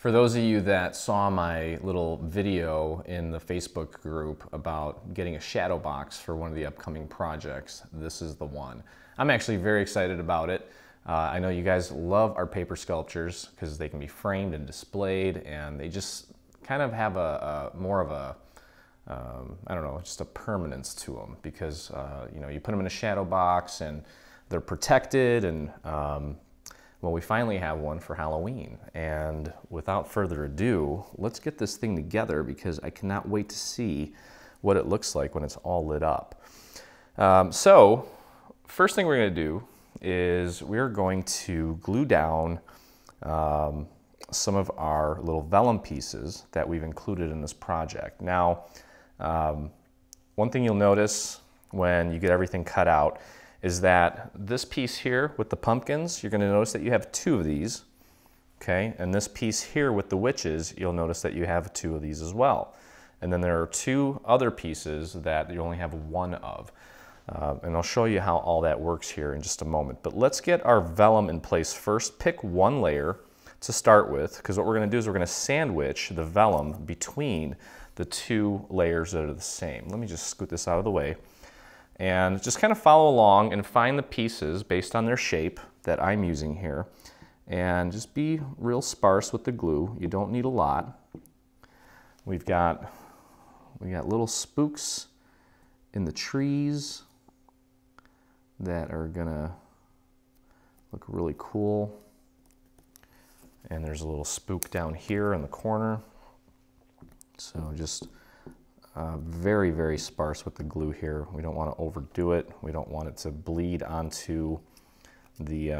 For those of you that saw my little video in the Facebook group about getting a shadow box for one of the upcoming projects, this is the one. I'm actually very excited about it. I know you guys love our paper sculptures because they can be framed and displayed, and they just kind of have more of a, I don't know, just a permanence to them because, you know, you put them in a shadow box and they're protected, and well, we finally have one for Halloween. And without further ado, let's get this thing together because I cannot wait to see what it looks like when it's all lit up. So first thing we're going to do is we're going to glue down some of our little vellum pieces that we've included in this project. Now, one thing you'll notice when you get everything cut out is that this piece here with the pumpkins, you're going to notice that you have two of these, okay? And this piece here with the witches, you'll notice that you have two of these as well. And then there are two other pieces that you only have one of. And I'll show you how all that works here in just a moment. But let's get our vellum in place first. Pick one layer to start with, because what we're going to do is we're going to sandwich the vellum between the two layers that are the same. Let me just scoot this out of the way. And just kind of follow along and find the pieces based on their shape that I'm using here. And just be real sparse with the glue. You don't need a lot. We got little spooks in the trees that are gonna look really cool. And there's a little spook down here in the corner. So just very, very sparse with the glue here. We don't want to overdo it. We don't want it to bleed onto the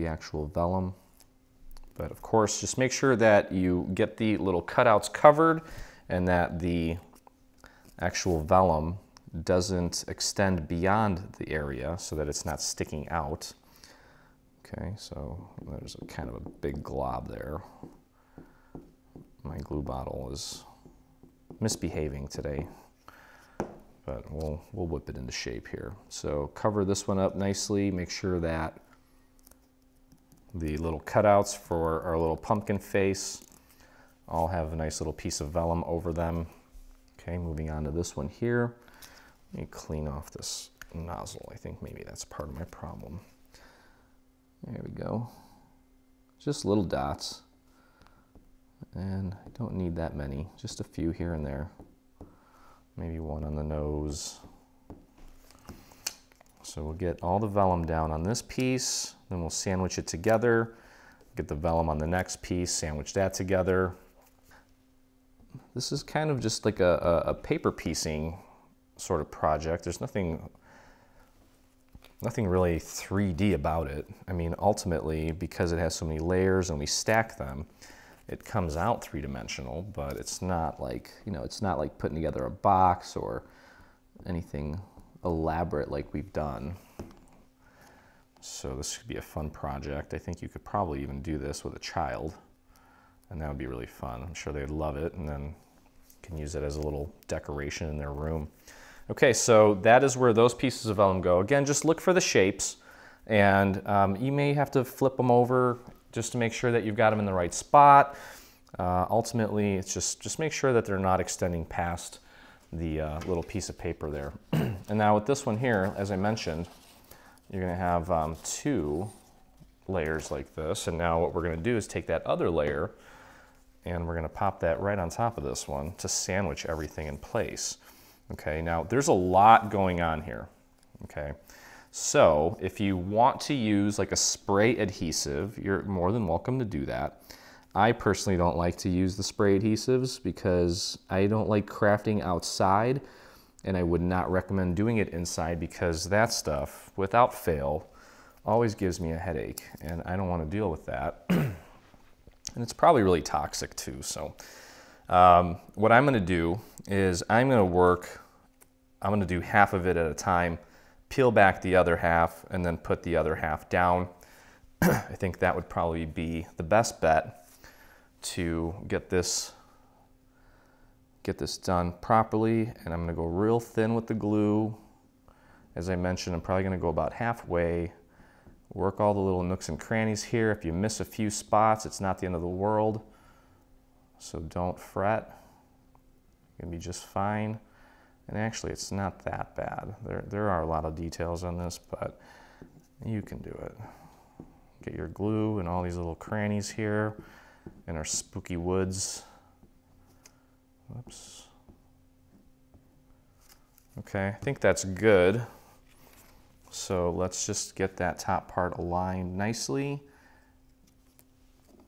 actual vellum. But of course, just make sure that you get the little cutouts covered and that the actual vellum doesn't extend beyond the area so that it's not sticking out. Okay, so there's a kind of a big glob there. My glue bottle is misbehaving today, but we'll whip it into shape here. So cover this one up nicely. Make sure that the little cutouts for our little pumpkin face all have a nice little piece of vellum over them. Okay, moving on to this one here. Let me clean off this nozzle. I think maybe that's part of my problem. There we go. Just little dots. And I don't need that many, just a few here and there. Maybe one on the nose. So we'll get all the vellum down on this piece, then we'll sandwich it together. Get the vellum on the next piece, sandwich that together. This is kind of just like a paper piecing sort of project. There's nothing really 3D about it. I mean, ultimately, because it has so many layers and we stack them, it comes out three-dimensional, but it's not like, you know, it's not like putting together a box or anything elaborate like we've done. So this could be a fun project. I think you could probably even do this with a child, and that would be really fun. I'm sure they'd love it, and then you can use it as a little decoration in their room. Okay, so that is where those pieces of vellum go. Again, just look for the shapes, and you may have to flip them over just to make sure that you've got them in the right spot. Ultimately, it's just make sure that they're not extending past the little piece of paper there. And now with this one here, as I mentioned, you're gonna have two layers like this. And now what we're gonna do is take that other layer and we're gonna pop that right on top of this one to sandwich everything in place. Okay, now there's a lot going on here, okay? So if you want to use like a spray adhesive, you're more than welcome to do that. I personally don't like to use the spray adhesives because I don't like crafting outside, and I would not recommend doing it inside because that stuff, without fail, always gives me a headache, and I don't want to deal with that. And it's probably really toxic too. So what I'm going to do is I'm going to do half of it at a time, peel back the other half, and then put the other half down. I think that would probably be the best bet to get this done properly. And I'm gonna go real thin with the glue. As I mentioned, I'm probably gonna go about halfway Work all the little nooks and crannies here. If you miss a few spots, it's not the end of the world. So don't fret. You're gonna be just fine. And actually, it's not that bad. There are a lot of details on this, but you can do it. Get your glue and all these little crannies here in our spooky woods. Whoops. Okay, I think that's good. So let's just get that top part aligned nicely.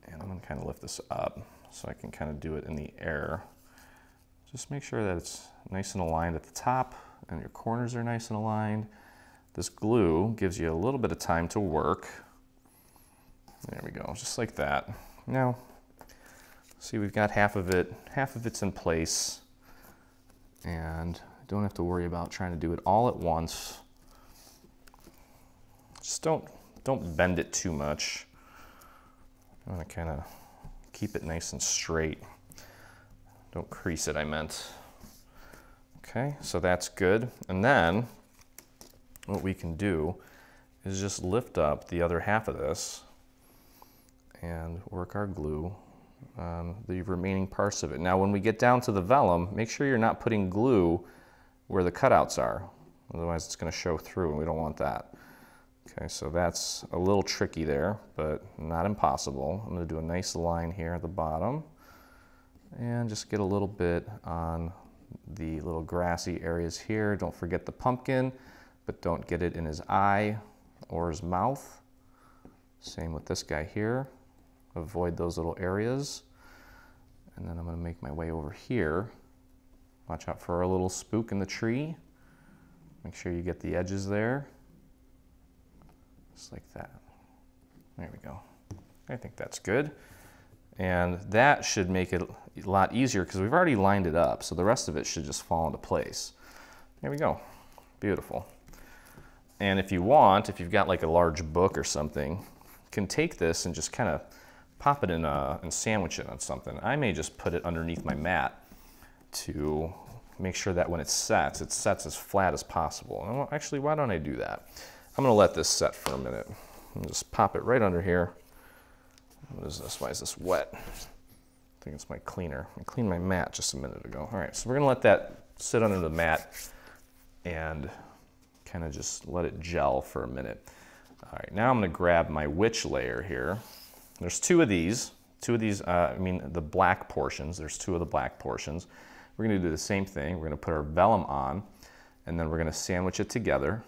And I'm gonna kind of lift this up so I can kind of do it in the air. Just make sure that it's nice and aligned at the top and your corners are nice and aligned. This glue gives you a little bit of time to work. There we go, just like that. Now, see, we've got half of it's in place, and don't have to worry about trying to do it all at once. Just don't bend it too much. I want to kind of keep it nice and straight. Don't crease it, I meant. Okay, so that's good. And then what we can do is just lift up the other half of this and work our glue on the remaining parts of it. Now, when we get down to the vellum, make sure you're not putting glue where the cutouts are. Otherwise, it's going to show through, and we don't want that. Okay, so that's a little tricky there, but not impossible. I'm going to do a nice line here at the bottom and just get a little bit on the little grassy areas here. Don't forget the pumpkin, but don't get it in his eye or his mouth. Same with this guy here. Avoid those little areas. And then I'm going to make my way over here. Watch out for a little spook in the tree. Make sure you get the edges there. Just like that. There we go. I think that's good. And that should make it a lot easier because we've already lined it up. So the rest of it should just fall into place. There we go. Beautiful. And if you want, if you've got like a large book or something, you can take this and just kind of pop it in and sandwich it on something. I may just put it underneath my mat to make sure that when it sets as flat as possible. And actually, why don't I do that? I'm gonna let this set for a minute. And just pop it right under here. What is this? Why is this wet? I think it's my cleaner. I cleaned my mat just a minute ago. All right, so we're gonna let that sit under the mat and kind of just let it gel for a minute. All right, now I'm gonna grab my witch layer here. There's two of these, I mean the black portions, there's two of the black portions. We're gonna do the same thing. We're gonna put our vellum on, and then we're gonna sandwich it together.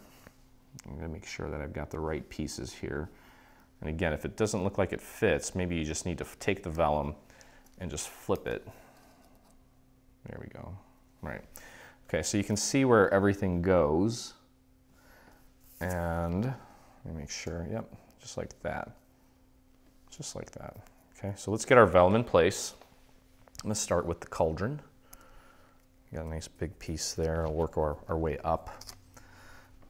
I'm gonna make sure that I've got the right pieces here. And again, if it doesn't look like it fits, maybe you just need to take the vellum and just flip it. There we go, right. Okay, so you can see where everything goes. And let me make sure, yep, just like that. Just like that. Okay, so let's get our vellum in place. I'm gonna start with the cauldron. Got a nice big piece there. I'll work our way up.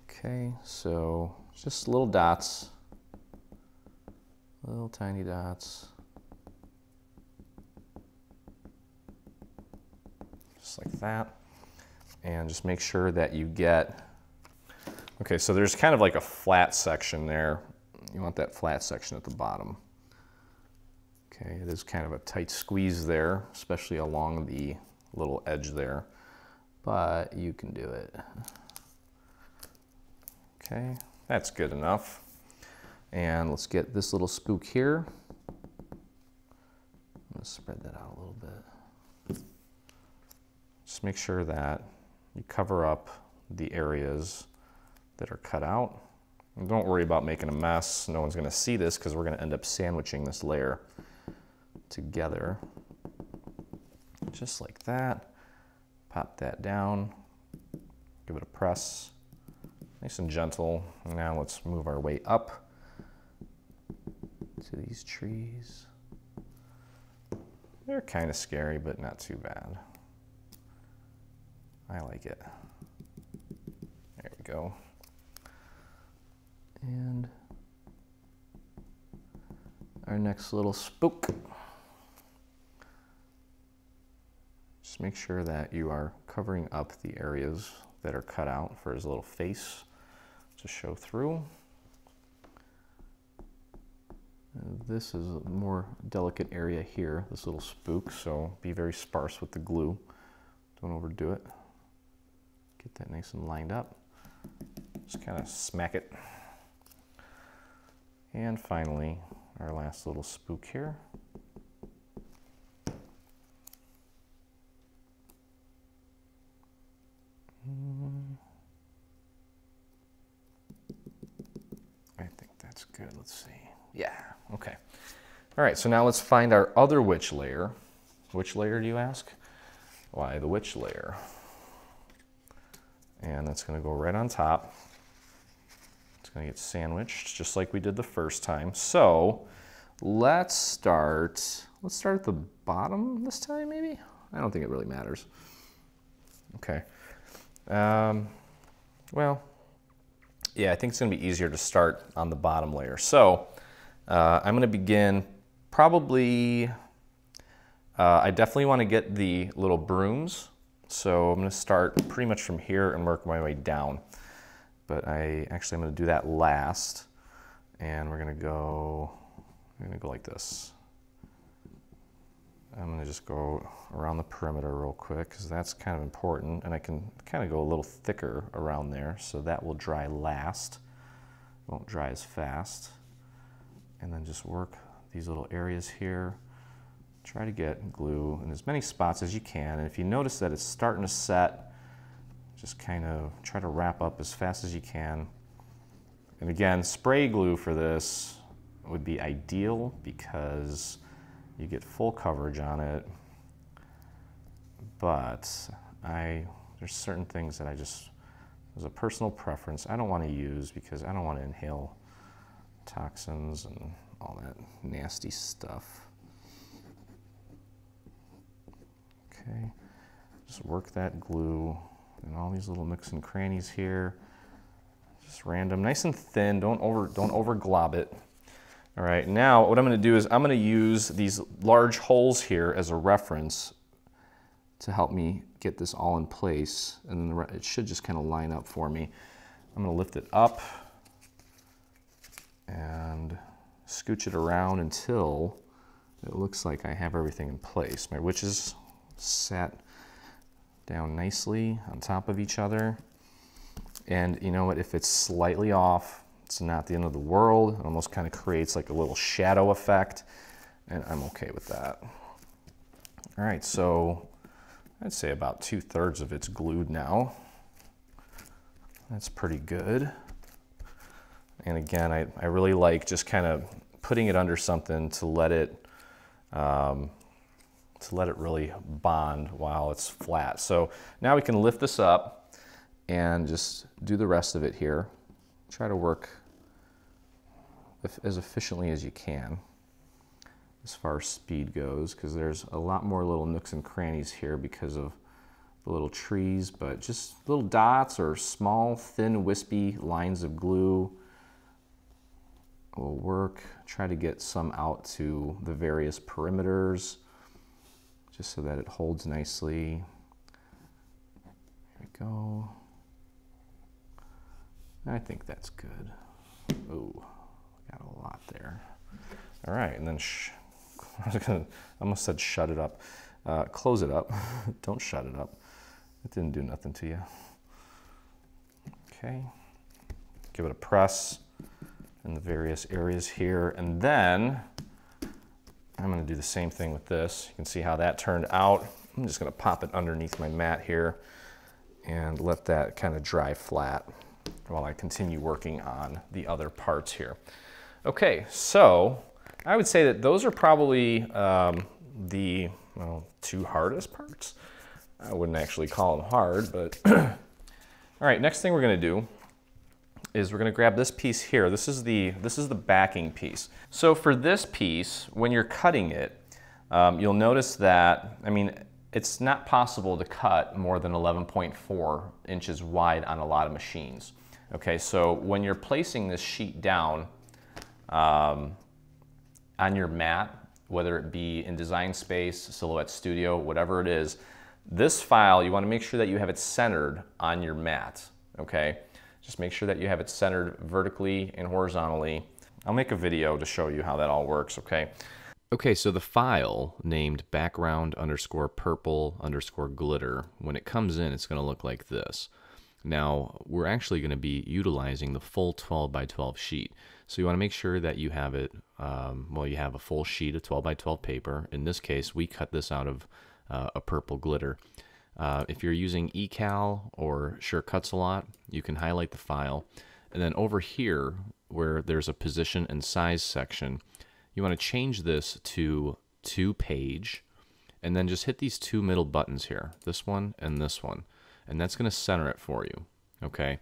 Okay, so just little dots, little tiny dots. Just like that. And just make sure that you get, okay, so there's kind of like a flat section there. You want that flat section at the bottom. Okay, it is kind of a tight squeeze there, especially along the little edge there, but you can do it. Okay, that's good enough. And let's get this little spook here. I'm gonna spread that out a little bit. Just make sure that you cover up the areas that are cut out. And don't worry about making a mess. No one's gonna see this because we're gonna end up sandwiching this layer together. Just like that. Pop that down. Give it a press. Nice and gentle. Now let's move our way up to these trees. They're kind of scary, but not too bad. I like it. There we go. And our next little spook. Just make sure that you are covering up the areas that are cut out for his little face to show through. This is a more delicate area here, this little spook, so be very sparse with the glue. Don't overdo it. Get that nice and lined up. Just kind of smack it. And finally, our last little spook here. I think that's good. Let's see. Yeah, okay. All right, so now let's find our other witch layer. Which layer, do you ask? Why, the witch layer. And that's going to go right on top. It's going to get sandwiched just like we did the first time. So let's start at the bottom this time, maybe? I don't think it really matters. Okay. Well, yeah, I think it's going to be easier to start on the bottom layer. So I'm going to begin probably, I definitely want to get the little brooms. So I'm going to start pretty much from here and work my way down. But I'm going to do that last. And we're going to go like this. I'm going to just go around the perimeter real quick because that's kind of important. And I can kind of go a little thicker around there, so that will dry last. It won't dry as fast. And then just work these little areas here. Try to get glue in as many spots as you can. And if you notice that it's starting to set, just kind of try to wrap up as fast as you can. And again, spray glue for this would be ideal because you get full coverage on it. But there's certain things that as a personal preference, I don't want to use because I don't want to inhale toxins and all that nasty stuff. Okay, just work that glue in all these little nooks and crannies here. Just random, nice and thin. Don't over glob it. All right, now what I'm going to do is I'm going to use these large holes here as a reference to help me get this all in place, and then it should just kind of line up for me. I'm going to lift it up and scooch it around until it looks like I have everything in place. My witches sat down nicely on top of each other. And you know what, if it's slightly off, it's not the end of the world. It almost kind of creates like a little shadow effect, and I'm okay with that. All right, so I'd say about 2/3 of it's glued now. That's pretty good. And again, I really like just kind of putting it under something to let it really bond while it's flat. So now we can lift this up and just do the rest of it here. Try to work as efficiently as you can as far as speed goes, because there's a lot more little nooks and crannies here because of the little trees, but just little dots or small, thin, wispy lines of glue will work. Try to get some out to the various perimeters just so that it holds nicely. Here we go. I think that's good. Ooh, got a lot there. All right, and then I almost said shut it up. Close it up. Don't shut it up. It didn't do nothing to you. Okay, give it a press in the various areas here, and then I'm going to do the same thing with this. You can see how that turned out. I'm just going to pop it underneath my mat here and let that kind of dry flat while I continue working on the other parts here. Okay, so I would say that those are probably the two hardest parts. I wouldn't actually call them hard, but all right, next thing we're going to do is we're going to grab this piece here. This is the backing piece. So for this piece, when you're cutting it, you'll notice that, I mean, it's not possible to cut more than 11.4 inches wide on a lot of machines. Okay, so when you're placing this sheet down on your mat, whether it be in Design Space, Silhouette Studio, whatever it is, this file, you want to make sure that you have it centered on your mat, okay? Just make sure that you have it centered vertically and horizontally I'll make a video to show you how that all works, okay? Okay, so the file named background_purple_glitter, when it comes in, it's going to look like this. Now, we're actually going to be utilizing the full 12 by 12 sheet. So you want to make sure that you have it, well, you have a full sheet of 12 by 12 paper. In this case, we cut this out of a purple glitter. If you're using eCal or Sure Cuts a Lot, you can highlight the file. And then over here, where there's a position and size section, you want to change this to 2-page, and then just hit these two middle buttons here, this one, and that's going to center it for you, okay?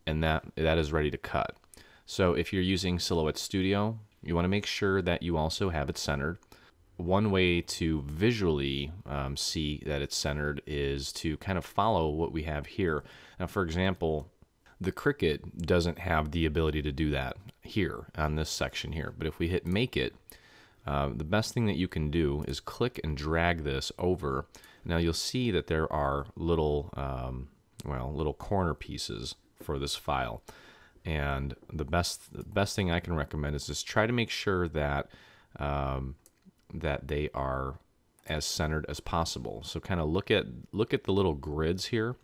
And that is ready to cut. So if you're using Silhouette Studio, you want to make sure that you also have it centered. One way to visually see that it's centered is to kind of follow what we have here. Now, for example, the Cricut doesn't have the ability to do that here on this section here, but if we hit Make It, the best thing that you can do is click and drag this over. Now you'll see that there are little, little corner pieces for this file, and the best thing I can recommend is just try to make sure that that they are as centered as possible. So kind of look at the little grids here,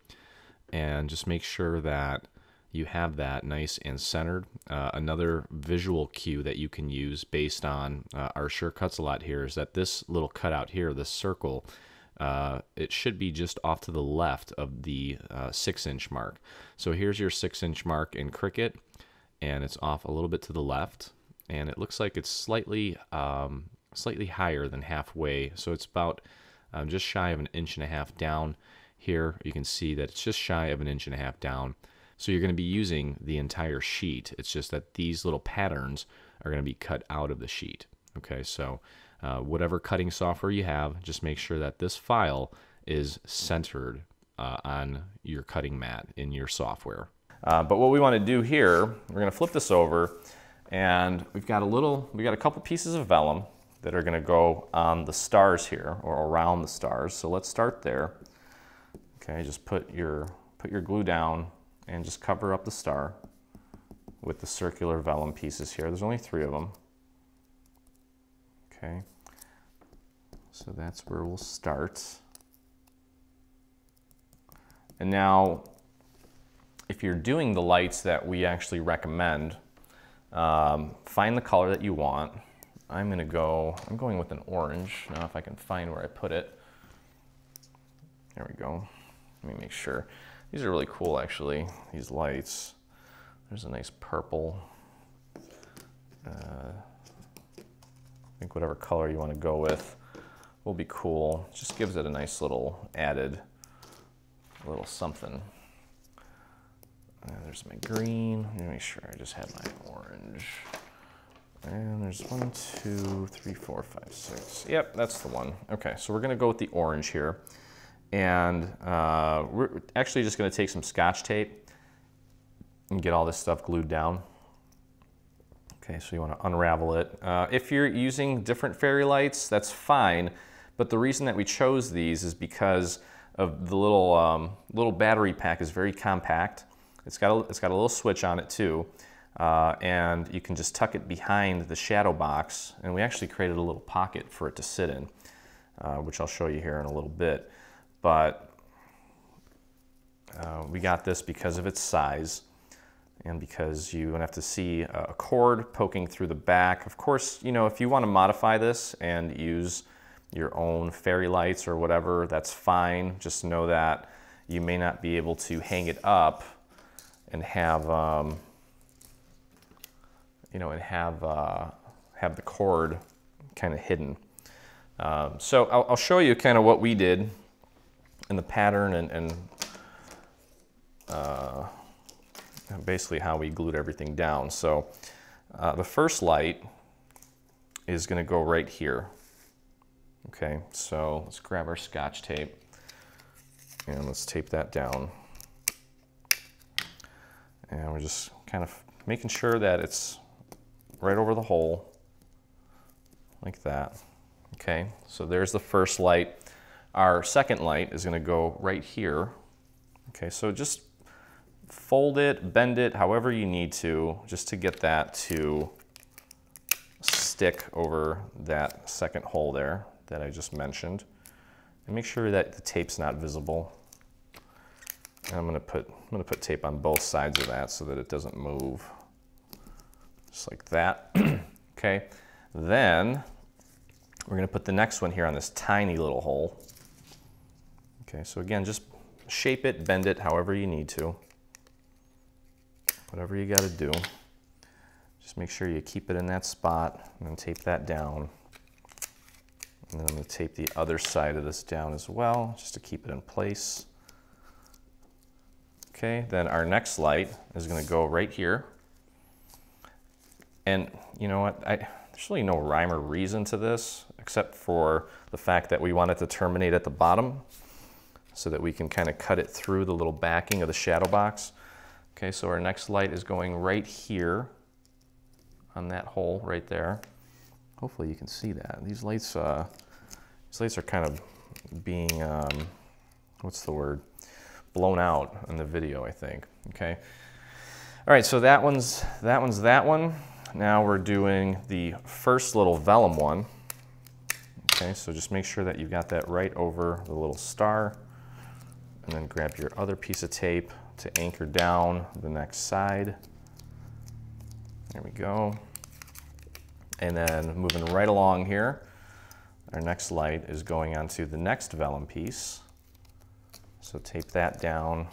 and just make sure that you have that nice and centered. Another visual cue that you can use based on our Sure Cuts a Lot here is that this little cutout here, this circle, it should be just off to the left of the 6-inch mark. So here's your 6-inch mark in Cricut, and it's off a little bit to the left, and it looks like it's slightly higher than halfway. So it's about just shy of 1.5 inches down. Here you can see that it's just shy of 1.5 inches down. So you're going to be using the entire sheet. It's just that these little patterns are going to be cut out of the sheet. Okay, so whatever cutting software you have, just make sure that this file is centered on your cutting mat in your software. But what we want to do here, we're going to flip this over, and we got a couple pieces of vellum that are going to go on the stars here, or around the stars. So let's start there. Okay, just put your glue down and just cover up the star with the circular vellum pieces here. There's only 3 of them. Okay, so that's where we'll start. And now, if you're doing the lights that we actually recommend, find the color that you want. I'm going with an orange. Now if I can find where I put it. There we go. Let me make sure. These are really cool, actually, these lights. There's a nice purple. I think whatever color you want to go with will be cool. Just gives it a nice little added little something. There's my green. Let me make sure I just have my orange. And there's 1, 2, 3, 4, 5, 6. Yep, that's the one. Okay, so we're going to go with the orange here. And we're actually just going to take some Scotch tape and get all this stuff glued down. Okay, so you want to unravel it. If you're using different fairy lights, that's fine. But the reason that we chose these is because of the little battery pack is very compact. It's got a little switch on it too. And you can just tuck it behind the shadow box. And we actually created a little pocket for it to sit in, which I'll show you here in a little bit. But we got this because of its size and because you don't have to see a cord poking through the back. Of course, you know, if you want to modify this and use your own fairy lights or whatever, that's fine. Just know that you may not be able to hang it up and have, you know, and have the cord kind of hidden. So I'll show you kind of what we did in the pattern and basically how we glued everything down. So the first light is going to go right here. Okay, so let's grab our Scotch tape and let's tape that down. And we're just kind of making sure that it's right over the hole, like that. Okay, so there's the first light. Our second light is going to go right here. Okay, so just fold it, bend it, however you need to, just to get that to stick over that second hole there that I just mentioned. And make sure that the tape's not visible. And I'm gonna put tape on both sides of that so that it doesn't move. Just like that. Okay. Then we're gonna put the next one here on this tiny little hole. Okay, so again, just shape it, bend it however you need to. Whatever you gotta do. Just make sure you keep it in that spot and then tape that down. And then I'm gonna tape the other side of this down as well, just to keep it in place. Okay, then our next light is gonna go right here. And you know what, there's really no rhyme or reason to this, except for the fact that we want it to terminate at the bottom so that we can kind of cut it through the little backing of the shadow box. Okay, so our next light is going right here on that hole right there. Hopefully you can see that. These lights are kind of being, what's the word? Blown out in the video, I think. Okay. All right, so that one's that one. Now we're doing the first little vellum one. Okay, so just make sure that you've got that right over the little star, and then grab your other piece of tape to anchor down the next side. There we go. And then moving right along here, our next light is going onto the next vellum piece. So tape that down,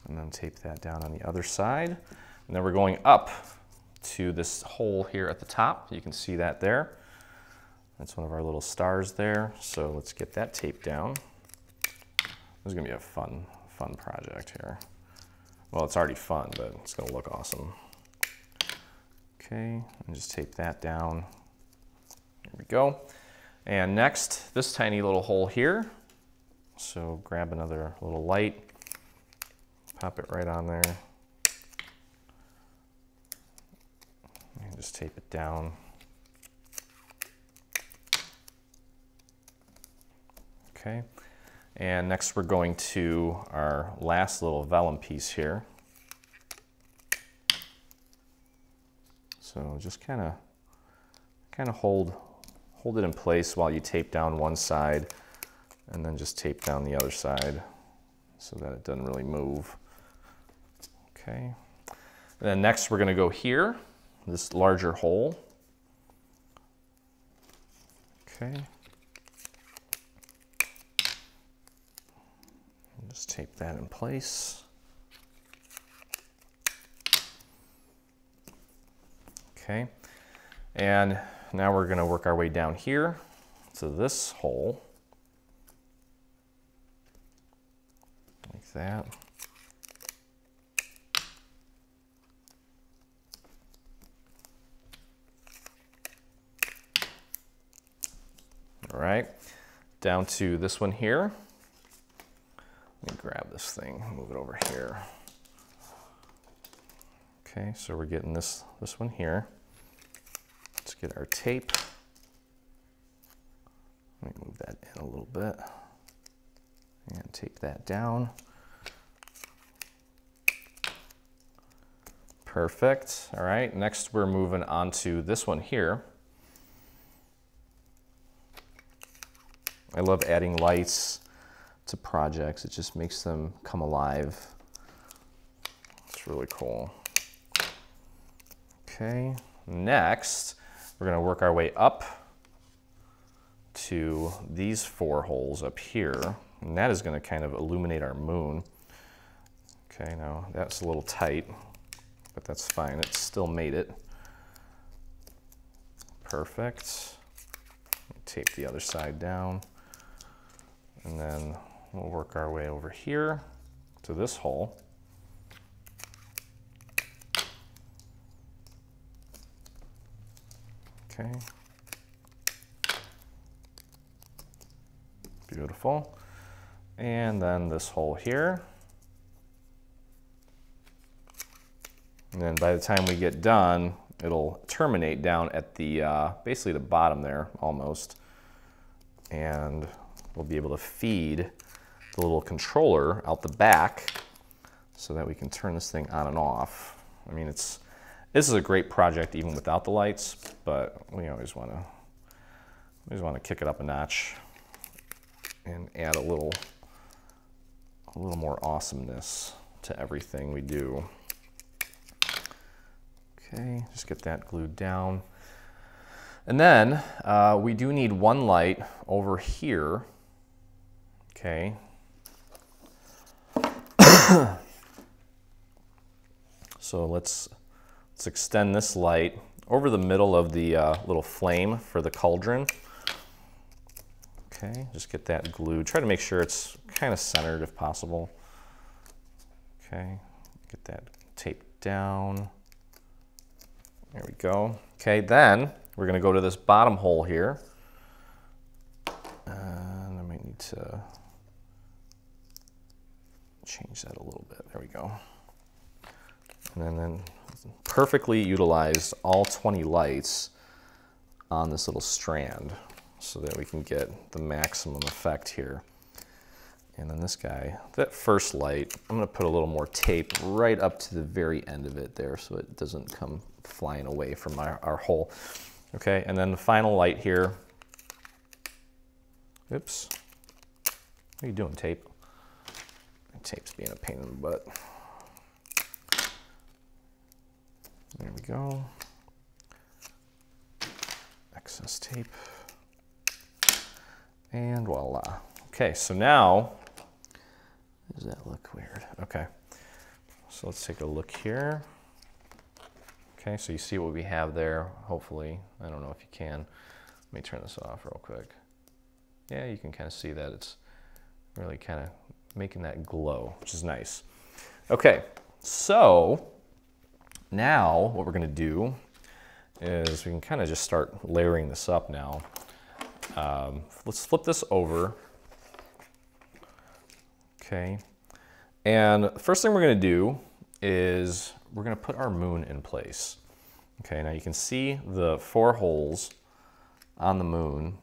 and then tape that down on the other side. And then we're going up to this hole here at the top. You can see that there. That's one of our little stars there. So let's get that taped down. This is gonna be a fun project here. Well, it's already fun, but it's gonna look awesome. Okay, and just tape that down. There we go. And next, this tiny little hole here. So grab another little light, pop it right on there, and just tape it down. Okay, and next we're going to our last little vellum piece here. So just kind of hold it in place while you tape down one side, and then just tape down the other side so that it doesn't really move. Okay. And then next we're going to go here, this larger hole. Okay. And just tape that in place. Okay. And now we're going to work our way down here to this hole. Like that. All right, down to this one here. Let me grab this thing, move it over here. Okay, so we're getting this one here. Let's get our tape. Let me move that in a little bit and tape that down. Perfect. All right, next we're moving on to this one here. I love adding lights to projects. It just makes them come alive. It's really cool. Okay, next we're going to work our way up to these 4 holes up here, and that is going to kind of illuminate our moon. Okay, now that's a little tight, but that's fine. It still made it. Perfect. Tape the other side down. And then we'll work our way over here to this hole. Okay. Beautiful. And then this hole here. And then by the time we get done, it'll terminate down at the, basically the bottom there, almost. And we'll be able to feed the little controller out the back so that we can turn this thing on and off. I mean, it's This is a great project even without the lights, but we always want to kick it up a notch and add a little more awesomeness to everything we do. Okay, just get that glued down. And then we do need one light over here. Okay. So let's extend this light over the middle of the little flame for the cauldron. Okay, just get that glued. Try to make sure it's kind of centered if possible. Okay, get that taped down. There we go. Okay, then we're gonna go to this bottom hole here. And I might need to change that a little bit. There we go. And then perfectly utilize all 20 lights on this little strand so that we can get the maximum effect here. And then this guy, that first light, I'm gonna put a little more tape right up to the very end of it there so it doesn't come flying away from our hole. Okay, and then the final light here. Oops. What are you doing, tape? Tape's being a pain in the butt. There we go. Excess tape. And voila. Okay, so now, does that look weird? Okay, so let's take a look here. Okay, so you see what we have there, hopefully. I don't know if you can. Let me turn this off real quick. Yeah, you can kind of see that it's really kind of making that glow, which is nice. Okay, so now what we're gonna do is we can kind of just start layering this up now. Let's flip this over. Okay, and the first thing we're gonna do is we're gonna put our moon in place. Okay, now you can see the 4 holes on the moon.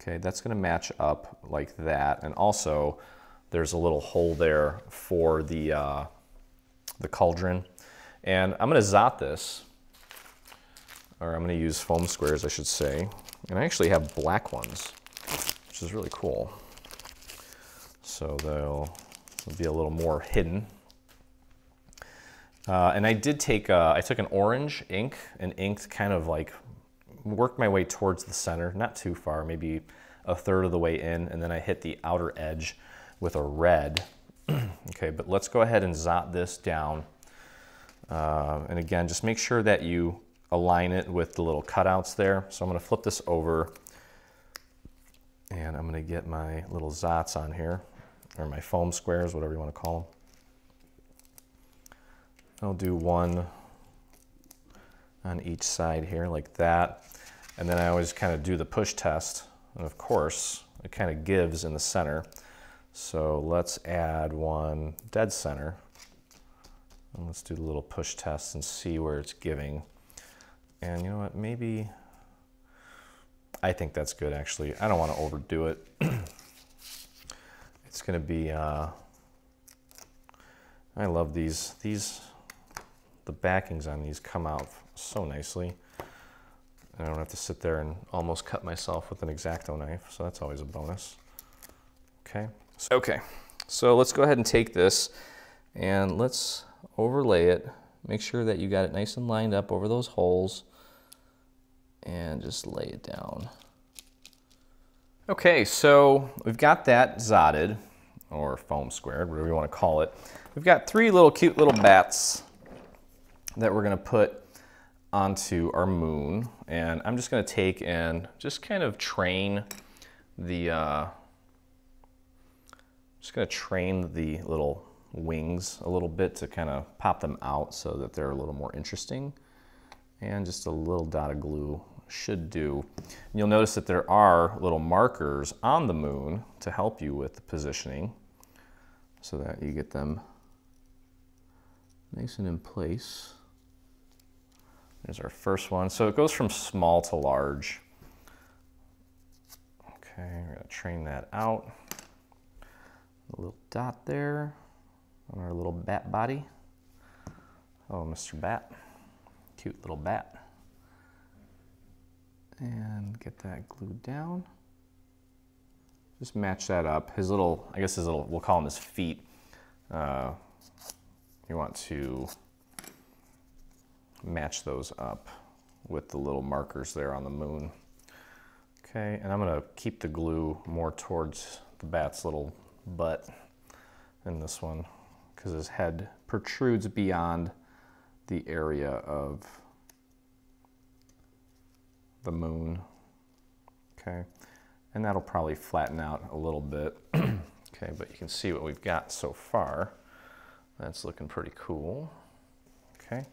Okay, that's gonna match up like that, and also there's a little hole there for the cauldron. And I'm gonna zot this, or I'm gonna use foam squares, I should say. And I actually have black ones, which is really cool. So they'll be a little more hidden. And I did take, I took an orange ink and inked kind of like, worked my way towards the center, not too far, maybe a third of the way in, and then I hit the outer edge with a red. Okay, but let's go ahead and zot this down. And again, just make sure that you align it with the little cutouts there. So I'm gonna flip this over and I'm gonna get my little zots on here, or my foam squares, whatever you wanna call them. I'll do one on each side here like that. And then I always kind of do the push test. And of course, it kind of gives in the center. So let's add one dead center. And let's do the little push test and see where it's giving. And you know what, maybe, I think that's good actually. I don't want to overdo it. It's gonna be, I love these, the backings on these come out so nicely. I don't have to sit there and almost cut myself with an X-Acto knife, so that's always a bonus. Okay, so let's go ahead and take this and let's overlay it. Make sure that you got it nice and lined up over those holes and just lay it down. Okay, so we've got that zotted, or foam squared, whatever you want to call it. We've got 3 little cute little bats that we're gonna put onto our moon. And I'm just gonna take and just kind of train the, little wings a little bit to kind of pop them out so that they're a little more interesting. And just a little dot of glue should do. And you'll notice that there are little markers on the moon to help you with the positioning so that you get them nice and in place. There's our first one. So it goes from small to large. Okay, we're gonna train that out. A little dot there on our little bat body. Oh, Mr. Bat. cute little bat. And get that glued down. Just match that up. His little, I guess his little, we'll call them his feet. You want to match those up with the little markers there on the moon. Okay, and I'm gonna keep the glue more towards the bat's little butt in this one because his head protrudes beyond the area of the moon. Okay, and that'll probably flatten out a little bit. Okay, but you can see what we've got so far. That's looking pretty cool. Okay.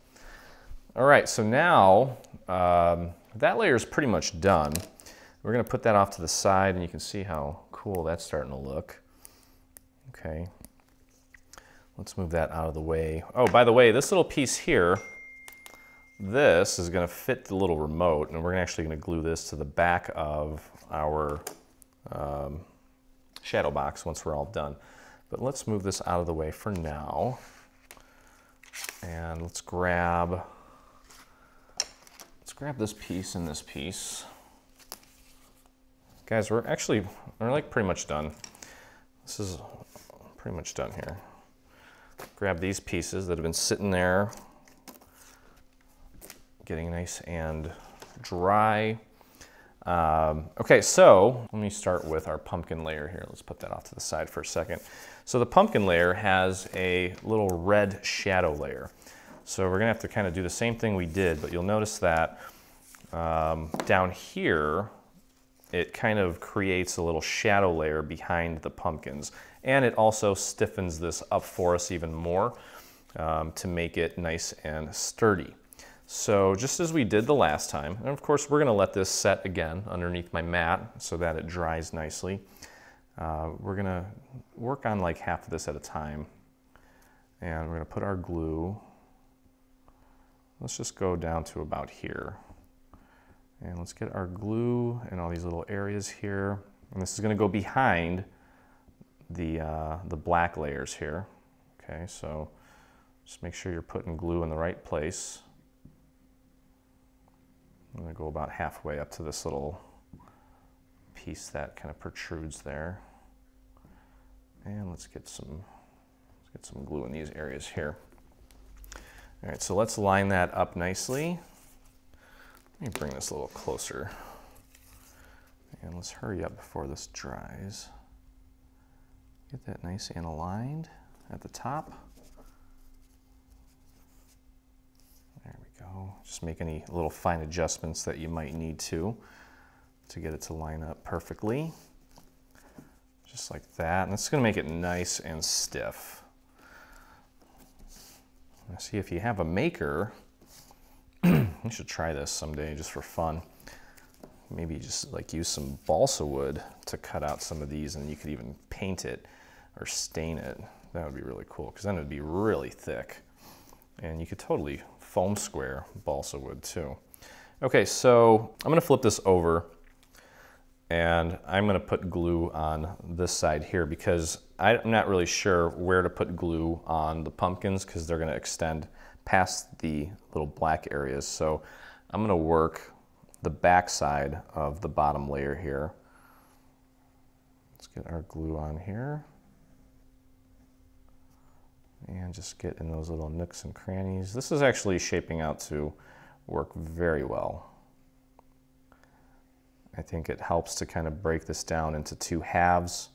All right, so now that layer is pretty much done. We're gonna put that off to the side and you can see how cool that's starting to look. Okay, let's move that out of the way. Oh, by the way, this little piece here, this is gonna fit the little remote and we're actually gonna glue this to the back of our shadow box once we're all done. But let's move this out of the way for now. And let's grab this piece and this piece. Guys, we're like pretty much done. This is pretty much done here. Grab these pieces that have been sitting there, getting nice and dry. Okay, so let me start with our pumpkin layer here. Let's put that off to the side for a second. So the pumpkin layer has a little red shadow layer. So we're gonna have to kind of do the same thing we did, but you'll notice that down here, it kind of creates a little shadow layer behind the pumpkins. And it also stiffens this up for us even more to make it nice and sturdy. So just as we did the last time, and of course we're gonna let this set again underneath my mat so that it dries nicely. We're gonna work on like half of this at a time. And we're gonna put our glue, let's just go down to about here. And let's get our glue in all these little areas here. And this is gonna go behind the black layers here. Okay, so just make sure you're putting glue in the right place. I'm gonna go about halfway up to this little piece that kind of protrudes there. And let's get some glue in these areas here. All right, so let's line that up nicely. Let me bring this a little closer. And let's hurry up before this dries. Get that nice and aligned at the top. There we go. Just make any little fine adjustments that you might need to get it to line up perfectly. Just like that. And it's going to make it nice and stiff. Now see, if you have a maker, you should try this someday just for fun. Maybe just like use some balsa wood to cut out some of these, and you could even paint it or stain it. That would be really cool, because then it would be really thick. And you could totally foam square balsa wood too. Okay, so I'm gonna flip this over and I'm gonna put glue on this side here because I'm not really sure where to put glue on the pumpkins because they're gonna extend past the little black areas. So I'm gonna work the back side of the bottom layer here. Let's get our glue on here. And just get in those little nooks and crannies. This is actually shaping out to work very well. I think it helps to kind of break this down into two halves.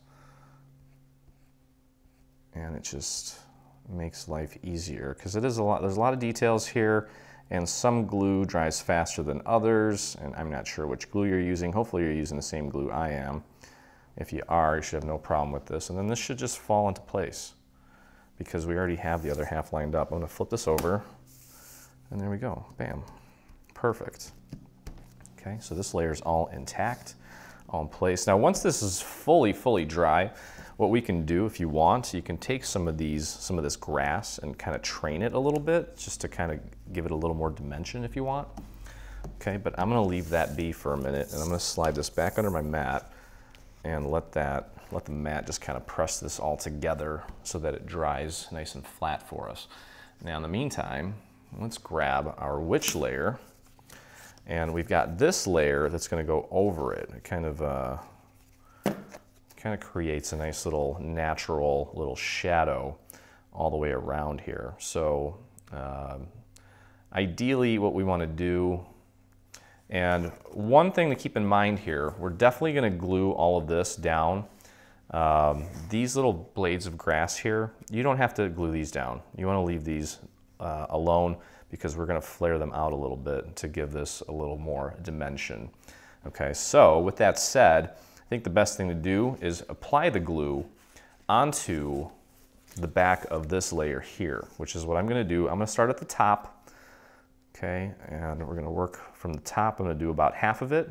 And it just makes life easier because there's a lot of details here, and some glue dries faster than others, and I'm not sure which glue you're using. Hopefully you're using the same glue I am. If you are, you should have no problem with this. And then this should just fall into place because we already have the other half lined up. I'm gonna flip this over, and there we go, bam, perfect. Okay, so this layer is all intact, all in place. Now, once this is fully dry, what we can do, if you want, you can take some of this grass and kind of train it a little bit, just to kind of give it a little more dimension if you want. Okay, but I'm gonna leave that be for a minute, and I'm gonna slide this back under my mat and let the mat just kind of press this all together so that it dries nice and flat for us. Now, in the meantime, let's grab our witch layer, and we've got this layer that's going to go over it. It kind of creates a nice little natural little shadow all the way around here. So ideally what we want to do, and one thing to keep in mind here, we're definitely going to glue all of this down. These little blades of grass here, you don't have to glue these down. You want to leave these alone because we're going to flare them out a little bit to give this a little more dimension. Okay, so with that said, I think the best thing to do is apply the glue onto the back of this layer here, which is what I'm going to do. I'm going to start at the top, okay, and we're going to work from the top. I'm going to do about half of it,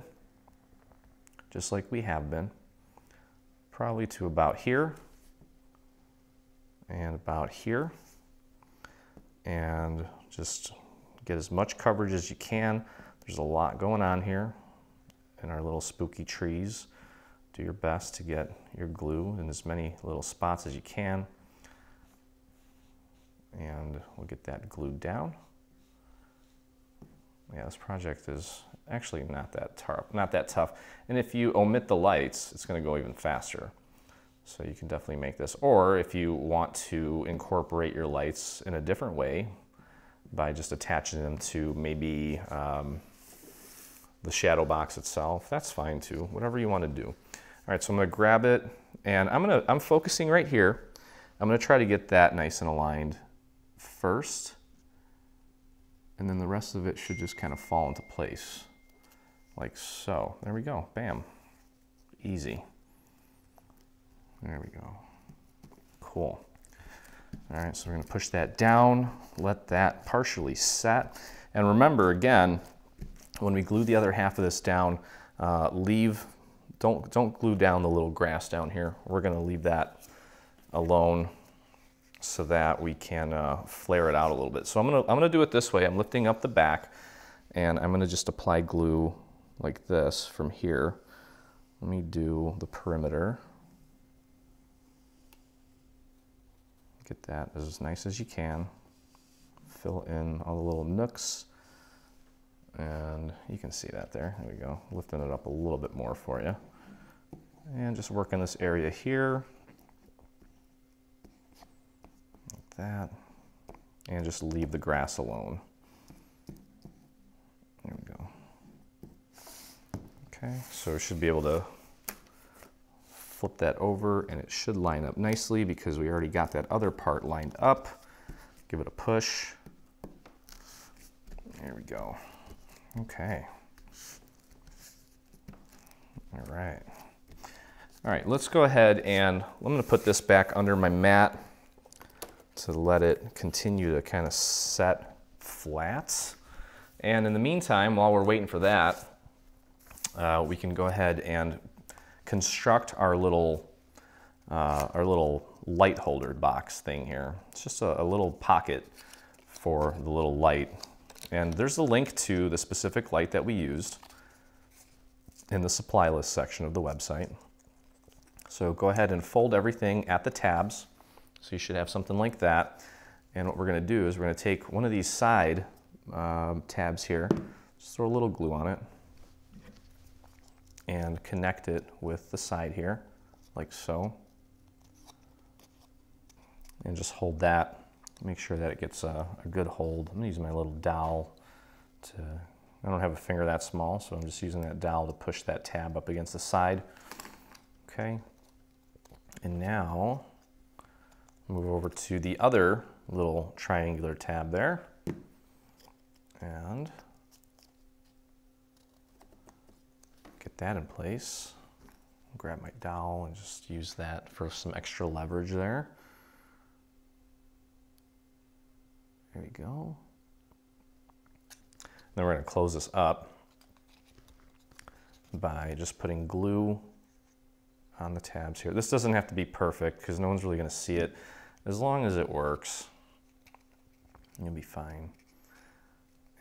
just like we have been, probably to about here and about here, and just get as much coverage as you can. There's a lot going on here in our little spooky trees. Do your best to get your glue in as many little spots as you can. And we'll get that glued down. Yeah, this project is actually not that tough. And if you omit the lights, it's going to go even faster. So you can definitely make this. Or if you want to incorporate your lights in a different way by just attaching them to maybe the shadow box itself, that's fine too. Whatever you want to do. All right, so I'm going to grab it, and I'm focusing right here. I'm going to try to get that nice and aligned first, and then the rest of it should just kind of fall into place, like so. There we go, bam, easy. There we go, cool. All right, so we're going to push that down, let that partially set, and remember again, when we glue the other half of this down, don't glue down the little grass down here. We're going to leave that alone so that we can flare it out a little bit. So I'm gonna do it this way. I'm lifting up the back, and I'm gonna just apply glue like this from here. Let me do the perimeter. Get that as nice as you can. Fill in all the little nooks, and you can see that there. There we go. Lifting it up a little bit more for you. And just work in this area here. Like that. And just leave the grass alone. There we go. Okay, so we should be able to flip that over, and it should line up nicely because we already got that other part lined up. Give it a push. There we go. Okay. All right. All right, let's go ahead, and I'm going to put this back under my mat to let it continue to kind of set flat. And in the meantime, while we're waiting for that, we can go ahead and construct our little light holder box thing here. It's just a little pocket for the little light. And there's the link to the specific light that we used in the supply list section of the website. So go ahead and fold everything at the tabs. So you should have something like that. And what we're going to do is we're going to take one of these side tabs here, just throw a little glue on it, and connect it with the side here, like so. And just hold that. Make sure that it gets a good hold. I'm going to use my little dowel I don't have a finger that small, so I'm just using that dowel to push that tab up against the side. Okay. And now move over to the other little triangular tab there, and get that in place. Grab my dowel and just use that for some extra leverage there. There we go. Then we're going to close this up by just putting glue on the tabs here. This doesn't have to be perfect because no one's really going to see it. As long as it works, you'll be fine.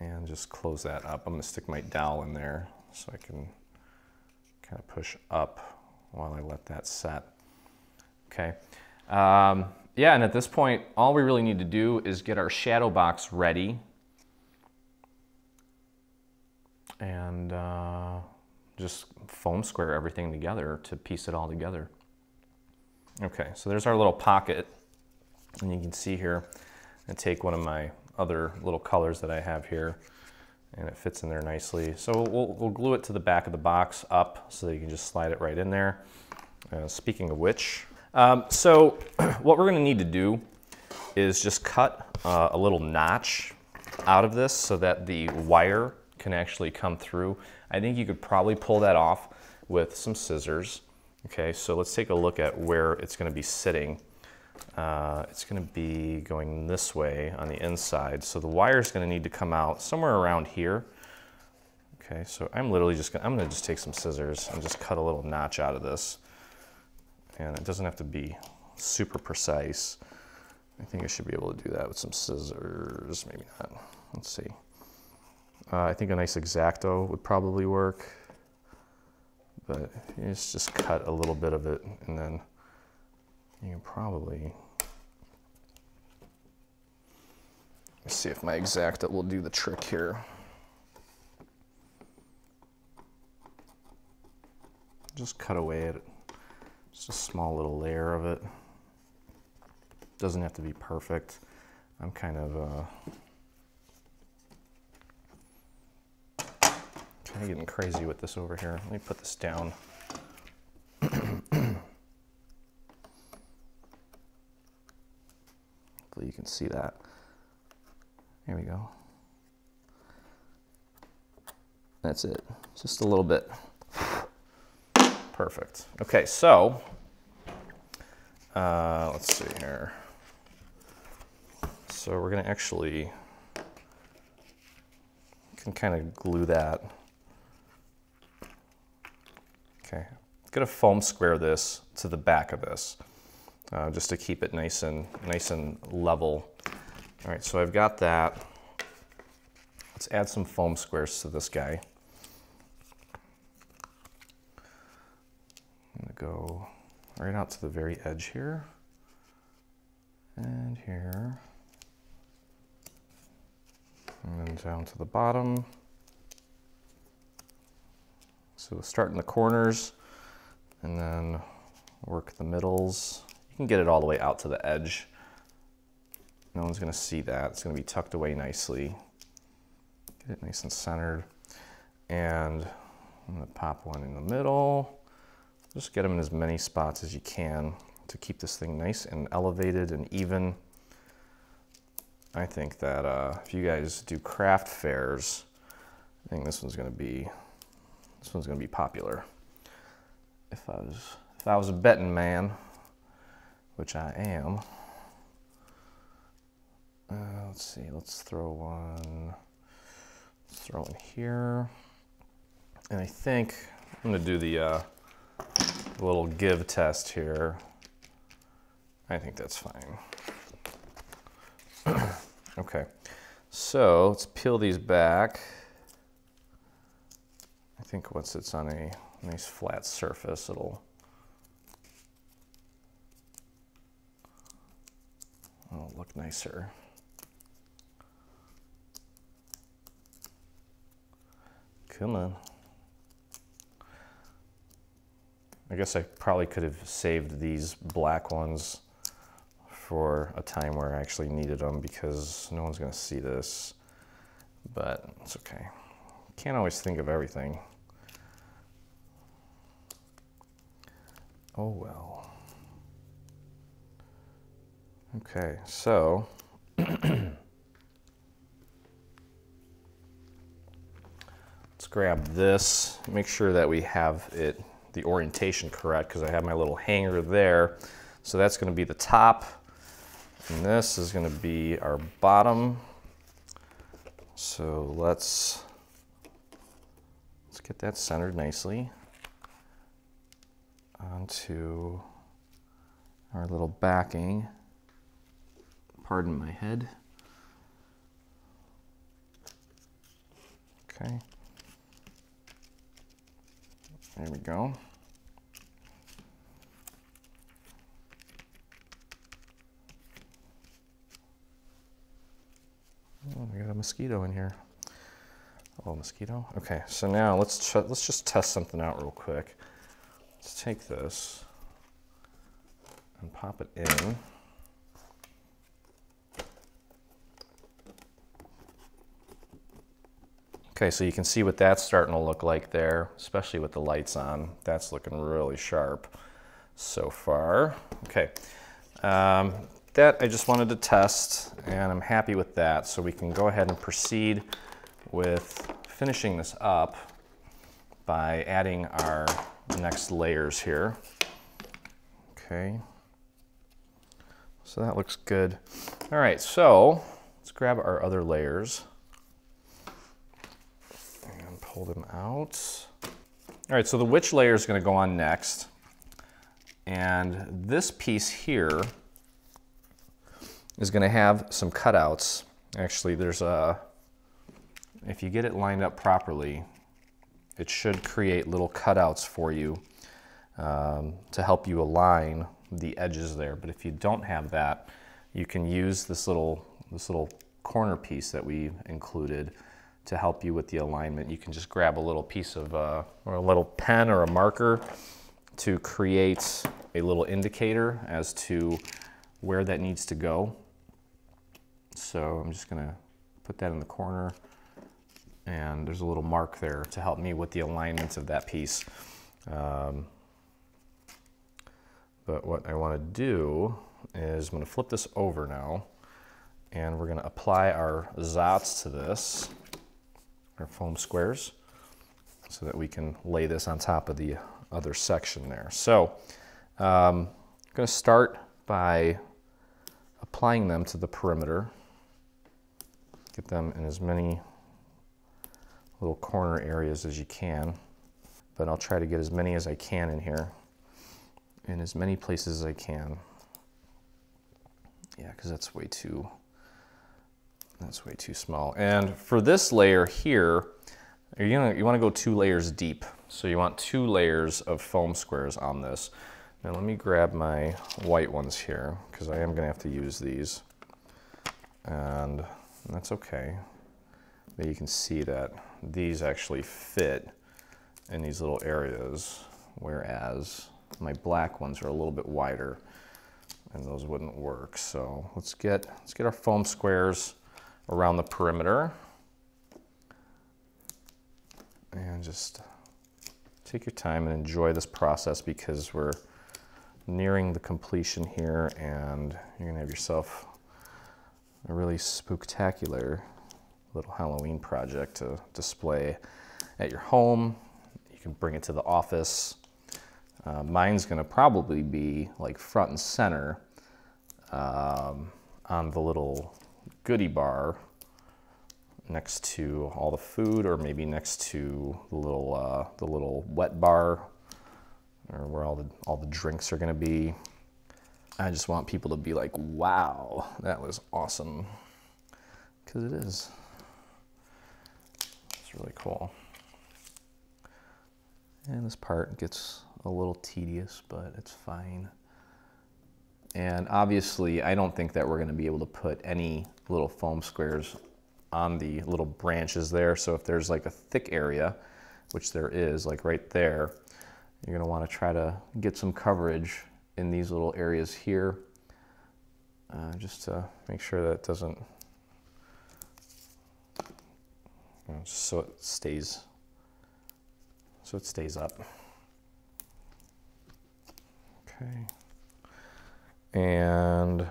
And just close that up. I'm going to stick my dowel in there so I can kind of push up while I let that set. Okay. Yeah, and at this point, all we really need to do is get our shadow box ready. and just foam square everything together to piece it all together. Okay, so there's our little pocket, and you can see here, I take one of my other little colors that I have here, and it fits in there nicely. So we'll glue it to the back of the box up so that you can just slide it right in there. Speaking of which, so what we're gonna need to do is just cut a little notch out of this so that the wire can actually come through. I think you could probably pull that off with some scissors. Okay, so let's take a look at where it's gonna be sitting. It's gonna be going this way on the inside. So the wire is gonna need to come out somewhere around here. Okay, so I'm gonna just take some scissors and just cut a little notch out of this. And it doesn't have to be super precise. I think I should be able to do that with some scissors, maybe not. Let's see. I think a nice X-Acto would probably work. But you just cut a little bit of it, and then you can probably, let's see if my X-Acto will do the trick here. Just cut away at it. Just a small little layer of it. Doesn't have to be perfect. I'm kind of getting crazy with this over here. Let me put this down. Hopefully you can see that. There we go. That's it. Just a little bit. Perfect. Okay, so let's see here. So we're gonna actually can kind of glue that. Okay, I'm gonna foam square this to the back of this, just to keep it nice and level. All right, so I've got that. Let's add some foam squares to this guy. I'm gonna go right out to the very edge here, and here, and then down to the bottom. So start in the corners and then work the middles. You can get it all the way out to the edge. No one's gonna see that. It's gonna be tucked away nicely. Get it nice and centered. And I'm gonna pop one in the middle. Just get them in as many spots as you can to keep this thing nice and elevated and even. I think that if you guys do craft fairs, I think this one's gonna be popular. If I was a betting man, which I am. Let's see, let's throw one. Let's throw in here. And I think I'm gonna do the little give test here. I think that's fine. Okay, so let's peel these back. I think once it's on a nice flat surface, it'll look nicer. Come on. I guess I probably could have saved these black ones for a time where I actually needed them because no one's gonna see this, but it's okay. Can't always think of everything. Oh well. Okay, so let's grab this, make sure that we have it, the orientation correct, because I have my little hanger there. So that's gonna be the top, and this is gonna be our bottom. So let's get that centered nicely onto our little backing. Pardon my head. Okay. There we go. Oh, we got a mosquito in here. Hello, mosquito. Okay, so now let's just test something out real quick. Let's take this and pop it in. Okay, so you can see what that's starting to look like there, especially with the lights on. That's looking really sharp so far. Okay, that I just wanted to test, and I'm happy with that. So we can go ahead and proceed with finishing this up by adding our next layers here. Okay, so that looks good. All right, so let's grab our other layers. Pull them out. All right, so the witch layer is going to go on next. And this piece here is going to have some cutouts. Actually, there's if you get it lined up properly, it should create little cutouts for you to help you align the edges there. But if you don't have that, you can use this little corner piece that we included to help you with the alignment. You can just grab a little piece of, or a little pen or a marker to create a little indicator as to where that needs to go. So I'm just gonna put that in the corner, and there's a little mark there to help me with the alignment of that piece. But what I wanna do is I'm gonna flip this over now, and we're gonna apply our Zots to this, our foam squares, so that we can lay this on top of the other section there. So I'm going to start by applying them to the perimeter. Get them in as many little corner areas as you can, but I'll try to get as many as I can in here, in as many places as I can. Yeah, because that's way too small. And for this layer here, you want to go 2 layers deep. So you want 2 layers of foam squares on this. Now let me grab my white ones here, because I am going to have to use these. And that's okay. But you can see that these actually fit in these little areas, whereas my black ones are a little bit wider, and those wouldn't work. So let's get our foam squares around the perimeter, and just take your time and enjoy this process, because we're nearing the completion here, and you're gonna have yourself a really spooktacular little Halloween project to display at your home. You can bring it to the office. Mine's gonna probably be like front and center on the little goodie bar next to all the food, or maybe next to the little wet bar, or where all the drinks are going to be. I just want people to be like, wow, that was awesome, because it is. It's really cool. And this part gets a little tedious, but it's fine. And obviously, I don't think that we're going to be able to put any little foam squares on the little branches there. So if there's like a thick area, which there is, like right there, you're going to want to try to get some coverage in these little areas here, just to make sure that it doesn't, just so it stays up. Okay. And